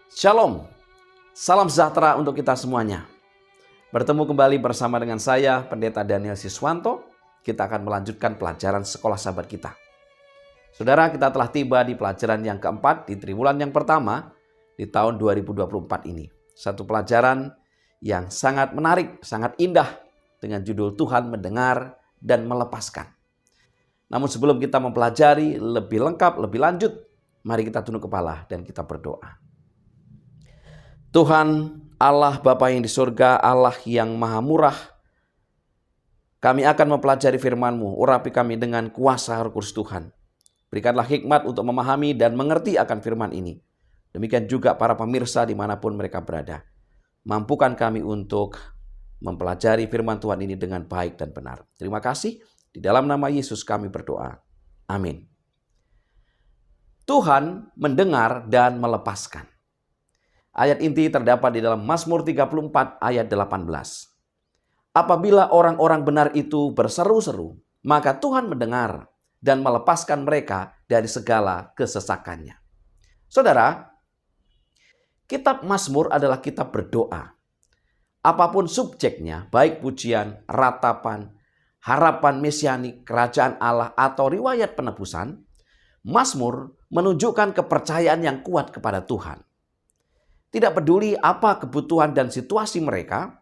Shalom, salam sejahtera untuk kita semuanya. Bertemu kembali bersama dengan saya, Pendeta Daniel Siswanto. Kita akan melanjutkan pelajaran sekolah sahabat kita. Saudara, kita telah tiba di pelajaran yang keempat di triwulan yang pertama di tahun 2024 ini. Satu pelajaran yang sangat menarik, sangat indah dengan judul Tuhan mendengar dan melepaskan. Namun sebelum kita mempelajari lebih lengkap, lebih lanjut, mari kita tunduk kepala dan kita berdoa. Tuhan Allah Bapa yang di surga, Allah yang maha murah, kami akan mempelajari firman-Mu. Urapi kami dengan kuasa Roh Kudus Tuhan. Berikanlah hikmat untuk memahami dan mengerti akan firman ini. Demikian juga para pemirsa dimanapun mereka berada. Mampukan kami untuk mempelajari firman Tuhan ini dengan baik dan benar. Terima kasih. Di dalam nama Yesus kami berdoa. Amin. Tuhan mendengar dan melepaskan. Ayat inti terdapat di dalam Mazmur 34 ayat 18. Apabila orang-orang benar itu berseru-seru, maka Tuhan mendengar dan melepaskan mereka dari segala kesesakannya. Saudara, kitab Mazmur adalah kitab berdoa. Apapun subjeknya, baik pujian, ratapan, harapan mesianik, kerajaan Allah, atau riwayat penebusan, Mazmur menunjukkan kepercayaan yang kuat kepada Tuhan. Tidak peduli apa kebutuhan dan situasi mereka,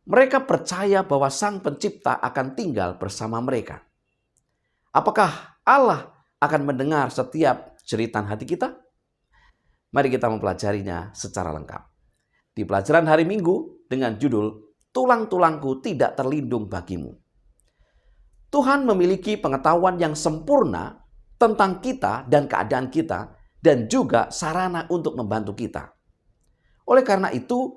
mereka percaya bahwa Sang Pencipta akan tinggal bersama mereka. Apakah Allah akan mendengar setiap jeritan hati kita? Mari kita mempelajarinya secara lengkap. Di pelajaran hari Minggu dengan judul Tulang-tulangku tidak terlindung bagimu. Tuhan memiliki pengetahuan yang sempurna tentang kita dan keadaan kita dan juga sarana untuk membantu kita. Oleh karena itu,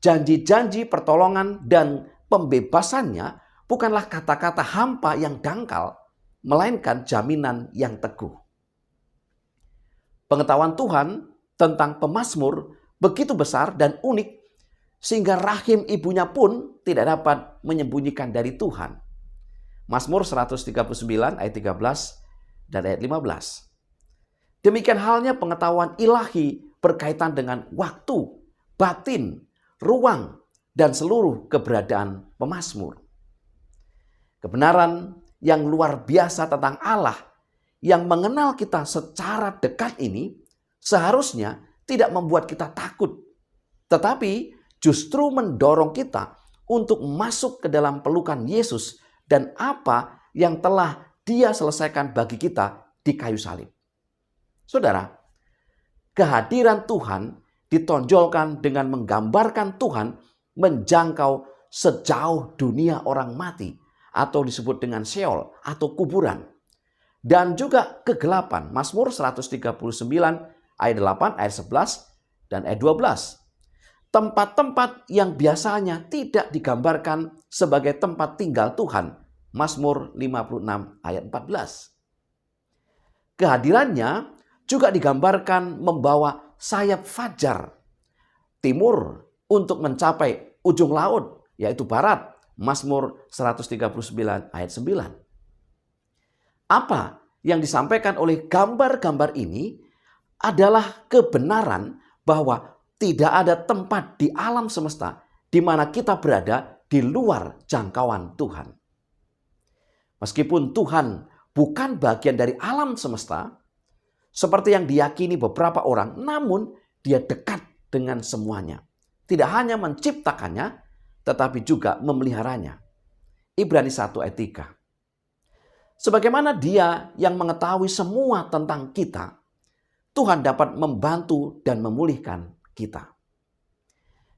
janji-janji pertolongan dan pembebasannya bukanlah kata-kata hampa yang dangkal, melainkan jaminan yang teguh. Pengetahuan Tuhan tentang pemazmur begitu besar dan unik, sehingga rahim ibunya pun tidak dapat menyembunyikan dari Tuhan. Mazmur 139 ayat 13 dan ayat 15. Demikian halnya pengetahuan ilahi berkaitan dengan waktu, batin, ruang, dan seluruh keberadaan pemazmur. Kebenaran yang luar biasa tentang Allah yang mengenal kita secara dekat ini seharusnya tidak membuat kita takut, tetapi justru mendorong kita untuk masuk ke dalam pelukan Yesus dan apa yang telah Dia selesaikan bagi kita di kayu salib. Saudara, kehadiran Tuhan ditonjolkan dengan menggambarkan Tuhan menjangkau sejauh dunia orang mati atau disebut dengan Sheol atau kuburan. Dan juga kegelapan. Mazmur 139 ayat 8, ayat 11 dan ayat 12. Tempat-tempat yang biasanya tidak digambarkan sebagai tempat tinggal Tuhan. Mazmur 56 ayat 14. Kehadirannya juga digambarkan membawa sayap fajar timur untuk mencapai ujung laut, yaitu barat. Mazmur 139 ayat 9. Apa yang disampaikan oleh gambar-gambar ini adalah kebenaran bahwa tidak ada tempat di alam semesta di mana kita berada di luar jangkauan Tuhan. Meskipun Tuhan bukan bagian dari alam semesta, seperti yang diyakini beberapa orang, namun Dia dekat dengan semuanya. Tidak hanya menciptakannya, tetapi juga memeliharanya. Ibrani 1 ayat 3. Sebagaimana Dia yang mengetahui semua tentang kita, Tuhan dapat membantu dan memulihkan kita.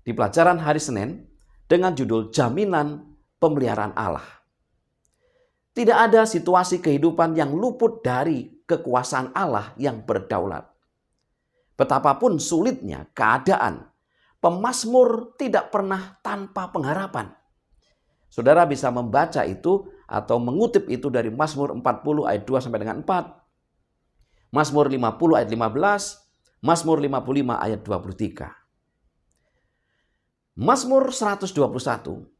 Di pelajaran hari Senin dengan judul Jaminan Pemeliharaan Allah. Tidak ada situasi kehidupan yang luput dari kekuasaan Allah yang berdaulat. Betapapun sulitnya keadaan, pemazmur tidak pernah tanpa pengharapan. Saudara bisa membaca itu atau mengutip itu dari Mazmur 40 ayat 2 sampai dengan 4. Mazmur 50 ayat 15, Mazmur 55 ayat 23. Mazmur 121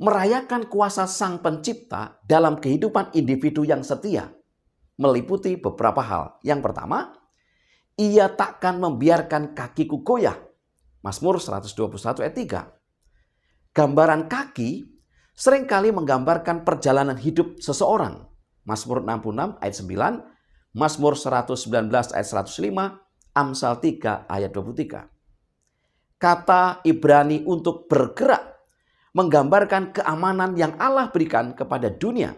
merayakan kuasa Sang Pencipta dalam kehidupan individu yang setia, meliputi beberapa hal. Yang pertama, Ia takkan membiarkan kakiku goyah. Mazmur 121 ayat 3. Gambaran kaki seringkali menggambarkan perjalanan hidup seseorang. Mazmur 66 ayat 9, Mazmur 119 ayat 105, Amsal 3 ayat 23. Kata Ibrani untuk bergerak menggambarkan keamanan yang Allah berikan kepada dunia.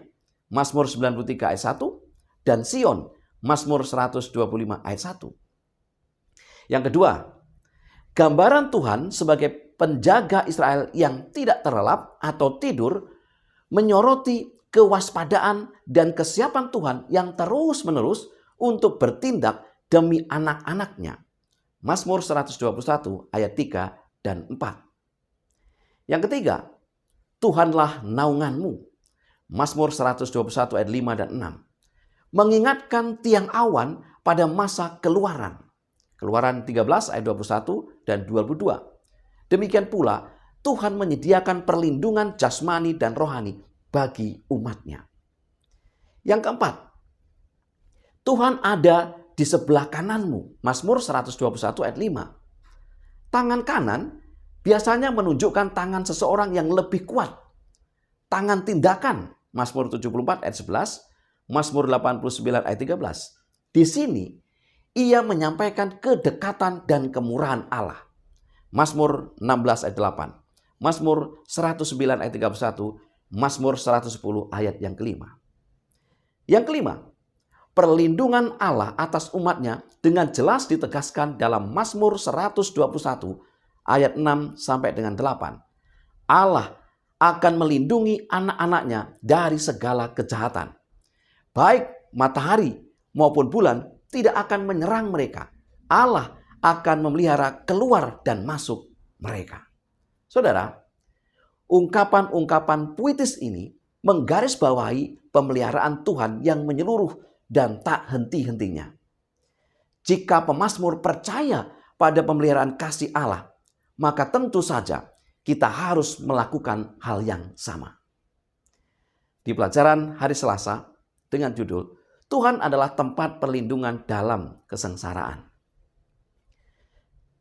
Mazmur 93 ayat 1 dan Sion, Mazmur 125 ayat 1. Yang kedua, gambaran Tuhan sebagai penjaga Israel yang tidak terlelap atau tidur menyoroti kewaspadaan dan kesiapan Tuhan yang terus-menerus untuk bertindak demi anak-anaknya. Mazmur 121 ayat 3 dan 4. Yang ketiga, Tuhanlah naunganmu. Mazmur 121 ayat 5 dan 6. Mengingatkan tiang awan pada masa keluaran. Keluaran 13 ayat 21 dan 22. Demikian pula Tuhan menyediakan perlindungan jasmani dan rohani bagi umatnya. Yang keempat, Tuhan ada di sebelah kananmu. Mazmur 121 ayat 5. Tangan kanan biasanya menunjukkan tangan seseorang yang lebih kuat. Tangan tindakan, Mazmur 74 ayat 11, Mazmur 89 ayat 13. Di sini ia menyampaikan kedekatan dan kemurahan Allah. Mazmur 16 ayat 8, Mazmur 109 ayat 31, Mazmur 110 ayat yang kelima. Yang kelima, perlindungan Allah atas umatnya dengan jelas ditegaskan dalam Mazmur 121 ayat 6 sampai dengan 8. Allah akan melindungi anak-anaknya dari segala kejahatan. Baik matahari maupun bulan tidak akan menyerang mereka. Allah akan memelihara keluar dan masuk mereka. Saudara, ungkapan-ungkapan puitis ini menggarisbawahi pemeliharaan Tuhan yang menyeluruh dan tak henti-hentinya. Jika pemazmur percaya pada pemeliharaan kasih Allah, maka tentu saja kita harus melakukan hal yang sama. Di pelajaran hari Selasa dengan judul Tuhan adalah tempat perlindungan dalam kesengsaraan.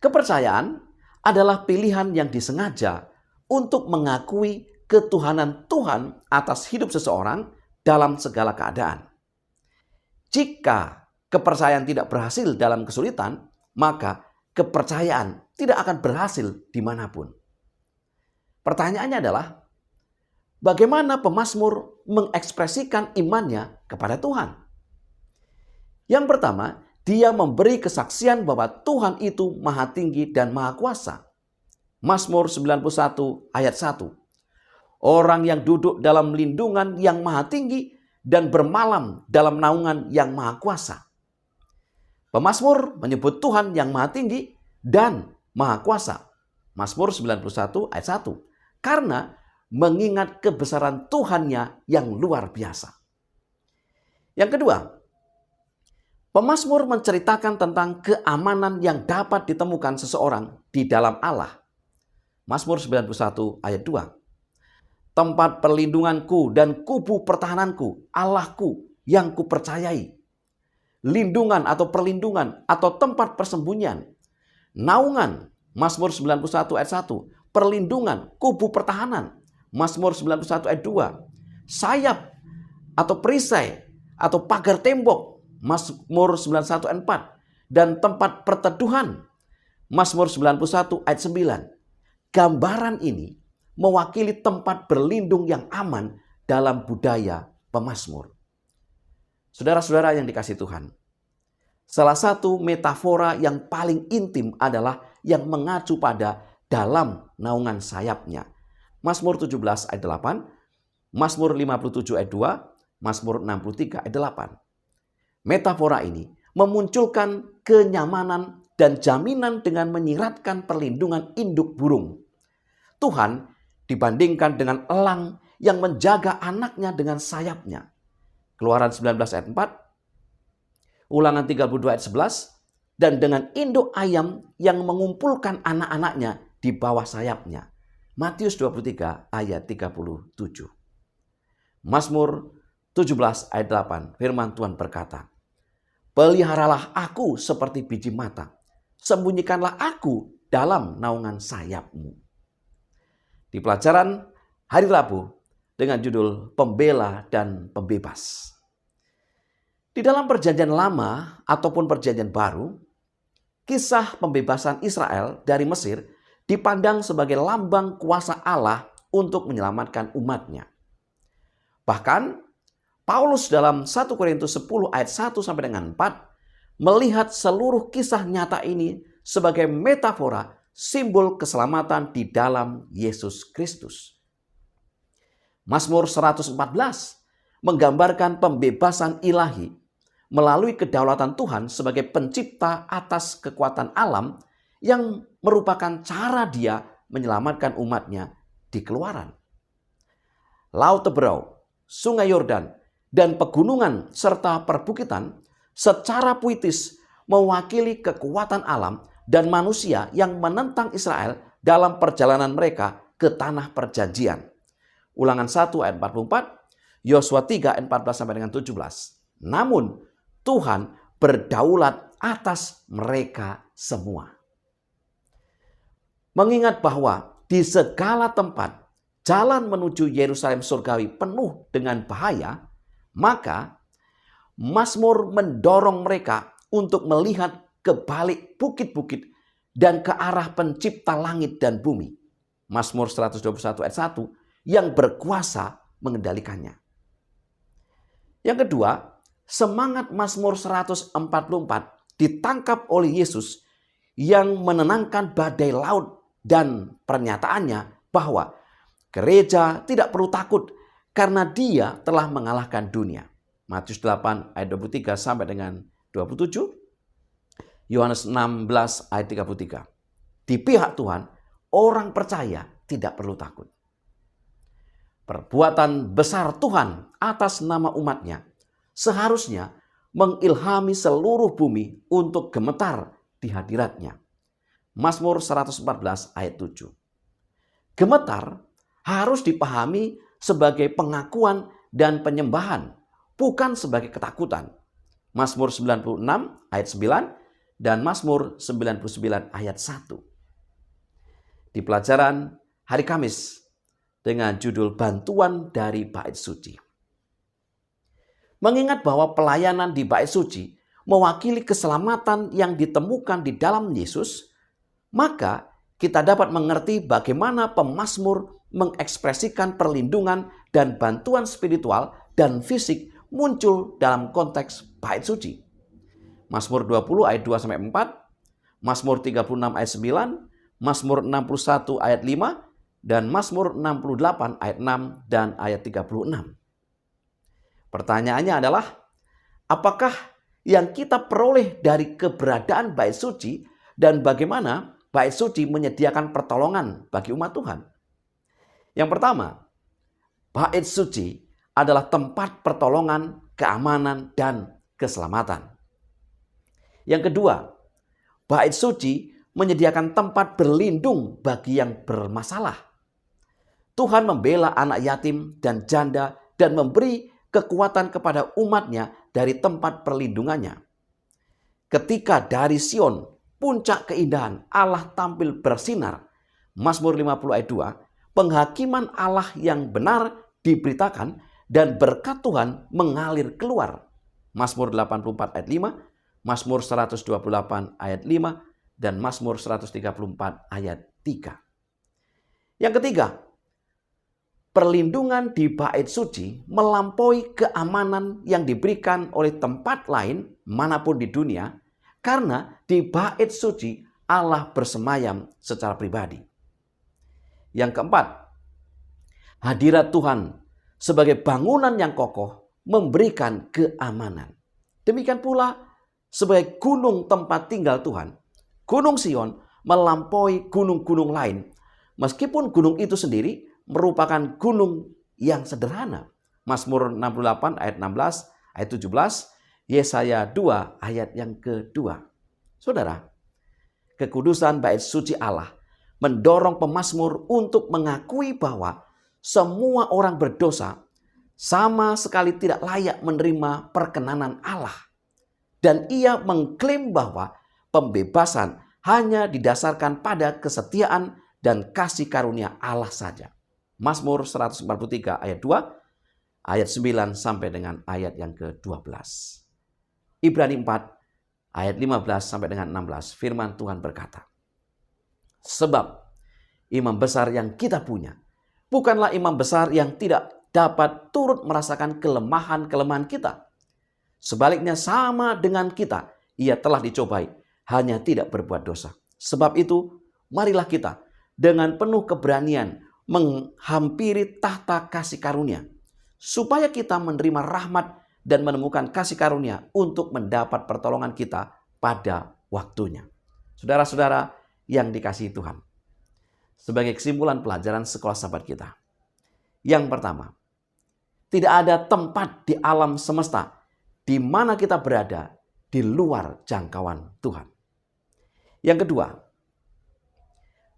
Kepercayaan adalah pilihan yang disengaja untuk mengakui ketuhanan Tuhan atas hidup seseorang dalam segala keadaan. Jika kepercayaan tidak berhasil dalam kesulitan, maka kepercayaan tidak akan berhasil dimanapun. Pertanyaannya adalah, bagaimana pemazmur mengekspresikan imannya kepada Tuhan? Yang pertama, dia memberi kesaksian bahwa Tuhan itu maha tinggi dan maha kuasa. Mazmur 91 ayat 1. Orang yang duduk dalam lindungan yang maha tinggi dan bermalam dalam naungan yang maha kuasa. Pemazmur menyebut Tuhan yang maha tinggi dan maha kuasa. Mazmur 91 ayat 1. Karena mengingat kebesaran Tuhannya yang luar biasa. Yang kedua, pemazmur menceritakan tentang keamanan yang dapat ditemukan seseorang di dalam Allah. Mazmur 91 ayat 2. Tempat perlindunganku dan kubu pertahananku, Allahku yang kupercayai. Lindungan atau perlindungan atau tempat persembunyian. Naungan, Mazmur 91 ayat 1. Perlindungan, kubu pertahanan, Mazmur 91 ayat 2. Sayap atau perisai atau pagar tembok, Mazmur 91 ayat 4. Dan tempat perteduhan, Mazmur 91 ayat 9. Gambaran ini mewakili tempat berlindung yang aman dalam budaya pemazmur. Saudara-saudara yang dikasihi Tuhan, salah satu metafora yang paling intim adalah yang mengacu pada dalam naungan sayapnya. Mazmur 17 ayat 8, Mazmur 57 ayat 2, Mazmur 63 ayat 8. Metafora ini memunculkan kenyamanan dan jaminan dengan menyiratkan perlindungan induk burung. Tuhan dibandingkan dengan elang yang menjaga anaknya dengan sayapnya. Keluaran 19 ayat 4, Ulangan 32 ayat 11, dan dengan induk ayam yang mengumpulkan anak-anaknya di bawah sayapnya. Matius 23 ayat 37. Mazmur 17 ayat 8, firman Tuhan berkata, Peliharalah aku seperti biji mata, sembunyikanlah aku dalam naungan sayapmu. Di pelajaran hari Rabu dengan judul Pembela dan Pembebas. Di dalam perjanjian lama ataupun perjanjian baru, kisah pembebasan Israel dari Mesir dipandang sebagai lambang kuasa Allah untuk menyelamatkan umatnya. Bahkan Paulus dalam 1 Korintus 10 ayat 1 sampai dengan 4 melihat seluruh kisah nyata ini sebagai metafora simbol keselamatan di dalam Yesus Kristus. Mazmur 114 menggambarkan pembebasan ilahi melalui kedaulatan Tuhan sebagai pencipta atas kekuatan alam yang merupakan cara Dia menyelamatkan umatnya di Keluaran. Laut Teberau, Sungai Yordan, dan pegunungan serta perbukitan secara puitis mewakili kekuatan alam dan manusia yang menentang Israel dalam perjalanan mereka ke tanah perjanjian. Ulangan 1 ayat 44, Yosua 3 ayat 14 sampai dengan 17. Namun Tuhan berdaulat atas mereka semua. Mengingat bahwa di segala tempat jalan menuju Yerusalem surgawi penuh dengan bahaya, maka Mazmur mendorong mereka untuk melihat ke balik bukit-bukit dan ke arah pencipta langit dan bumi. Mazmur 121 ayat 1 yang berkuasa mengendalikannya. Yang kedua, semangat Mazmur 144 ditangkap oleh Yesus yang menenangkan badai laut dan pernyataannya bahwa gereja tidak perlu takut karena Dia telah mengalahkan dunia. Matius 8 ayat 23 sampai dengan 27. Yohanes 16 ayat 33. Di pihak Tuhan, orang percaya tidak perlu takut. Perbuatan besar Tuhan atas nama umatnya seharusnya mengilhami seluruh bumi untuk gemetar di hadiratnya. Mazmur 114 ayat 7. Gemetar harus dipahami sebagai pengakuan dan penyembahan, bukan sebagai ketakutan. Mazmur 96 ayat 9 dan Mazmur 99 ayat 1. Di pelajaran hari Kamis dengan judul Bantuan dari Bait Suci. Mengingat bahwa pelayanan di Bait Suci mewakili keselamatan yang ditemukan di dalam Yesus, maka kita dapat mengerti bagaimana pemazmur mengekspresikan perlindungan dan bantuan spiritual dan fisik muncul dalam konteks Bait Suci. Mazmur 20 ayat 2 sampai 4, Mazmur 36 ayat 9, Mazmur 61 ayat 5 dan Mazmur 68 ayat 6 dan ayat 36. Pertanyaannya adalah, apakah yang kita peroleh dari keberadaan Bait Suci dan bagaimana Bait Suci menyediakan pertolongan bagi umat Tuhan? Yang pertama, Bait Suci adalah tempat pertolongan, keamanan, dan keselamatan. Yang kedua, Bait Suci menyediakan tempat berlindung bagi yang bermasalah. Tuhan membela anak yatim dan janda dan memberi kekuatan kepada umatnya dari tempat perlindungannya. Ketika dari Sion, puncak keindahan, Allah tampil bersinar. Mazmur 50 ayat 2, penghakiman Allah yang benar diberitakan dan berkat Tuhan mengalir keluar. Mazmur 84 ayat 5, Mazmur 128 ayat 5, dan Mazmur 134 ayat 3. Yang ketiga, perlindungan di Bait Suci melampaui keamanan yang diberikan oleh tempat lain manapun di dunia, karena di Bait Suci Allah bersemayam secara pribadi. Yang keempat, hadirat Tuhan sebagai bangunan yang kokoh memberikan keamanan. Demikian pula sebagai gunung tempat tinggal Tuhan, Gunung Sion melampaui gunung-gunung lain, meskipun gunung itu sendiri merupakan gunung yang sederhana. Mazmur 68 ayat 16, ayat 17, Yesaya 2 ayat yang kedua. Saudara, kekudusan Bait Suci Allah mendorong pemazmur untuk mengakui bahwa semua orang berdosa sama sekali tidak layak menerima perkenanan Allah. Dan ia mengklaim bahwa pembebasan hanya didasarkan pada kesetiaan dan kasih karunia Allah saja. Mazmur 143 ayat 2, ayat 9 sampai dengan ayat yang ke-12. Ibrani 4 ayat 15 sampai dengan 16, firman Tuhan berkata, sebab imam besar yang kita punya bukanlah imam besar yang tidak dapat turut merasakan kelemahan-kelemahan kita. Sebaliknya sama dengan kita, ia telah dicobai, hanya tidak berbuat dosa. Sebab itu, marilah kita dengan penuh keberanian menghampiri tahta kasih karunia, supaya kita menerima rahmat dan menemukan kasih karunia untuk mendapat pertolongan kita pada waktunya. Saudara-saudara yang dikasihi Tuhan, sebagai kesimpulan pelajaran sekolah sahabat kita, yang pertama, tidak ada tempat di alam semesta di mana kita berada di luar jangkauan Tuhan. Yang kedua,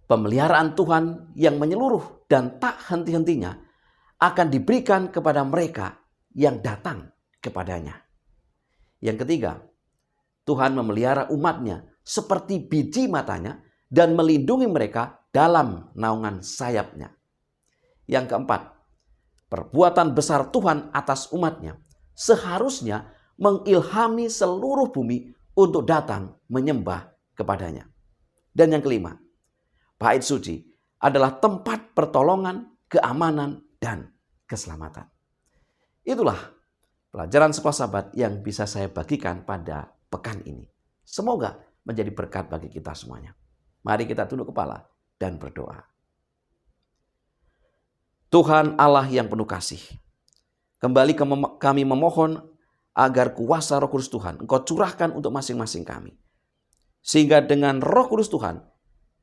pemeliharaan Tuhan yang menyeluruh dan tak henti-hentinya akan diberikan kepada mereka yang datang kepadanya. Yang ketiga, Tuhan memelihara umatnya seperti biji matanya dan melindungi mereka dalam naungan sayapnya. Yang keempat, perbuatan besar Tuhan atas umatnya seharusnya mengilhami seluruh bumi untuk datang menyembah kepadanya. Dan yang kelima, Bait Suci adalah tempat pertolongan, keamanan, dan keselamatan. Itulah pelajaran sekolah sahabat yang bisa saya bagikan pada pekan ini. Semoga menjadi berkat bagi kita semuanya. Mari kita tunduk kepala dan berdoa. Tuhan Allah yang penuh kasih, kembali kami memohon agar kuasa Roh Kudus Tuhan Engkau curahkan untuk masing-masing kami. Sehingga dengan Roh Kudus Tuhan,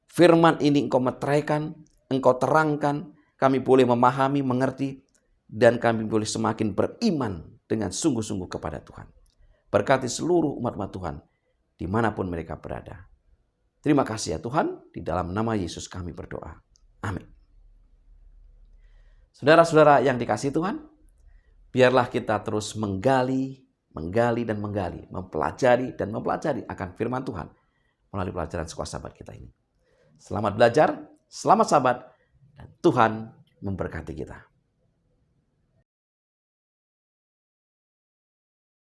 firman ini Engkau meteraikan, Engkau terangkan, kami boleh memahami, mengerti, dan kami boleh semakin beriman dengan sungguh-sungguh kepada Tuhan. Berkati seluruh umat-umat Tuhan, dimanapun mereka berada. Terima kasih ya Tuhan, di dalam nama Yesus kami berdoa. Amin. Saudara-saudara yang dikasihi Tuhan, biarlah kita terus menggali, mempelajari akan firman Tuhan melalui pelajaran sekolah sahabat kita ini. Selamat belajar, selamat sahabat, dan Tuhan memberkati kita.